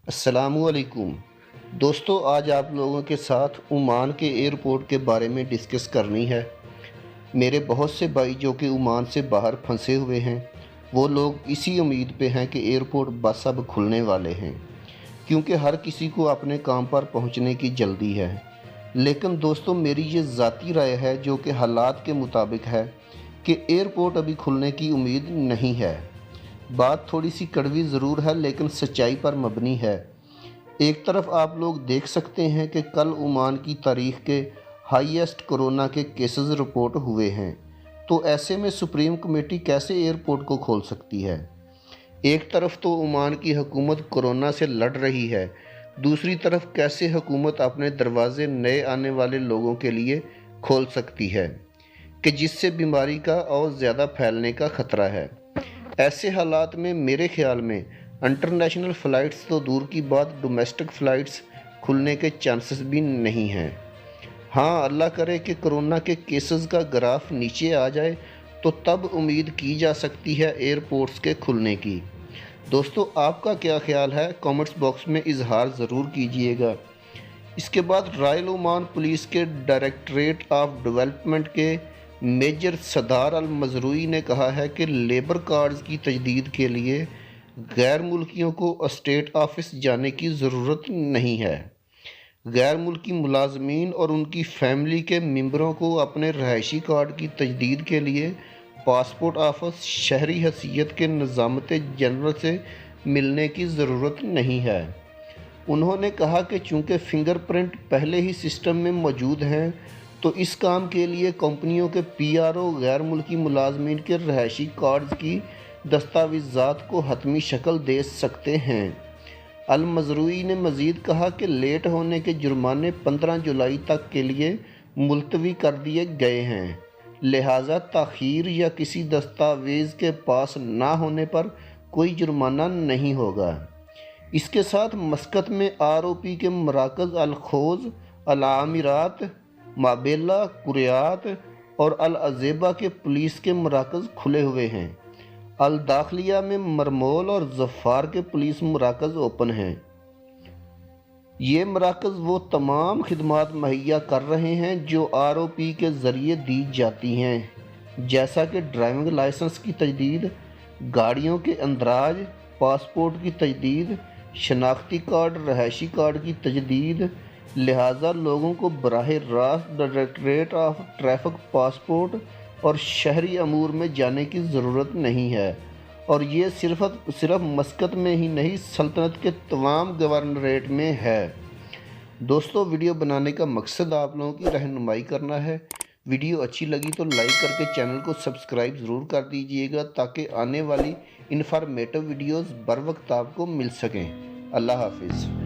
अस्सलामुअलैकुम दोस्तों, आज आप लोगों के साथ ओमान के एयरपोर्ट के बारे में डिस्कस करनी है। मेरे बहुत से भाई जो कि ओमान से बाहर फंसे हुए हैं, वो लोग इसी उम्मीद पे हैं कि एयरपोर्ट बस अब खुलने वाले हैं, क्योंकि हर किसी को अपने काम पर पहुंचने की जल्दी है। लेकिन दोस्तों, मेरी ये ज़ाती राय है जो कि हालात के मुताबिक है कि एयरपोर्ट अभी खुलने की उम्मीद नहीं है। बात थोड़ी सी कड़वी ज़रूर है, लेकिन सच्चाई पर मबनी है। एक तरफ आप लोग देख सकते हैं कि कल ओमान की तारीख के हाईएस्ट कोरोना के केसेस रिपोर्ट हुए हैं, तो ऐसे में सुप्रीम कमेटी कैसे एयरपोर्ट को खोल सकती है। एक तरफ तो ओमान की हुकूमत कोरोना से लड़ रही है, दूसरी तरफ कैसे हुकूमत अपने दरवाजे नए आने वाले लोगों के लिए खोल सकती है कि जिससे बीमारी का और ज़्यादा फैलने का ख़तरा है। ऐसे हालात में मेरे ख्याल में इंटरनेशनल फ़्लाइट्स तो दूर की बात, डोमेस्टिक फ़्लाइट्स खुलने के चांसेस भी नहीं हैं। हाँ, अल्लाह करे कि कोरोना के केसेस का ग्राफ नीचे आ जाए, तो तब उम्मीद की जा सकती है एयरपोर्ट्स के खुलने की। दोस्तों, आपका क्या ख्याल है? कमेंट्स बॉक्स में इजहार ज़रूर कीजिएगा। इसके बाद रॉयल ओमान पुलिस के डायरेक्टरेट ऑफ डेवलपमेंट के मेजर सदार अल मजरूई ने कहा है कि लेबर कार्ड्स की तजदीद के लिए गैर मुल्कियों को स्टेट ऑफिस जाने की ज़रूरत नहीं है। गैर मुल्की मुलाजमीन और उनकी फैमिली के मेंबरों को अपने रहायशी कार्ड की तजदीद के लिए पासपोर्ट ऑफिस शहरी हैसियत के निज़ामत जनरल से मिलने की ज़रूरत नहीं है। उन्होंने कहा कि चूँकि फिंगरप्रिंट पहले ही सिस्टम में मौजूद हैं, तो इस काम के लिए कंपनियों के पीआरओ गैर मुल्की मुलाजमीन के रहायशी कार्ड्स की दस्तावेज़ात को हतमी शक्ल दे सकते हैं। अल मजरूई ने मज़ीद कहा कि लेट होने के जुर्माने 15 जुलाई तक के लिए मुलतवी कर दिए गए हैं, लिहाजा ताख़ीर या किसी दस्तावेज़ के पास ना होने पर कोई जुर्माना नहीं होगा। इसके साथ मस्कत में आरओपी के मराकज़ अल-खोज, अल-आमिरात, माबेला, कुरियात और अल-अज़ेबा के पुलिस के मराकज़ खुले हुए हैं। अल दाखिलिया में मरमोल और ज़फ़ार के पुलिस मराकज़ ओपन हैं। ये मराकज़ वो तमाम खिदमात मुहैया कर रहे हैं जो आरओपी के ज़रिए दी जाती हैं, जैसा कि ड्राइविंग लाइसेंस की तजदीद, गाड़ियों के अंदराज, पासपोर्ट की तजदीद, शनाख्ती कार्ड, रहायशी कार्ड की तजदीद। लिहाजा लोगों को बराह रास्त डायरेक्टरेट ऑफ ट्रैफिक, पासपोर्ट और शहरी अमूर में जाने की ज़रूरत नहीं है, और ये सिर्फ मस्कत में ही नहीं, सल्तनत के तमाम गवर्नरेट में है। दोस्तों, वीडियो बनाने का मकसद आप लोगों की रहनुमाई करना है। वीडियो अच्छी लगी तो लाइक करके चैनल को सब्सक्राइब ज़रूर कर दीजिएगा, ताकि आने वाली इन्फॉर्मेटिव वीडियोज़ बर वक्त आपको मिल सकें। अल्लाह हाफिज़।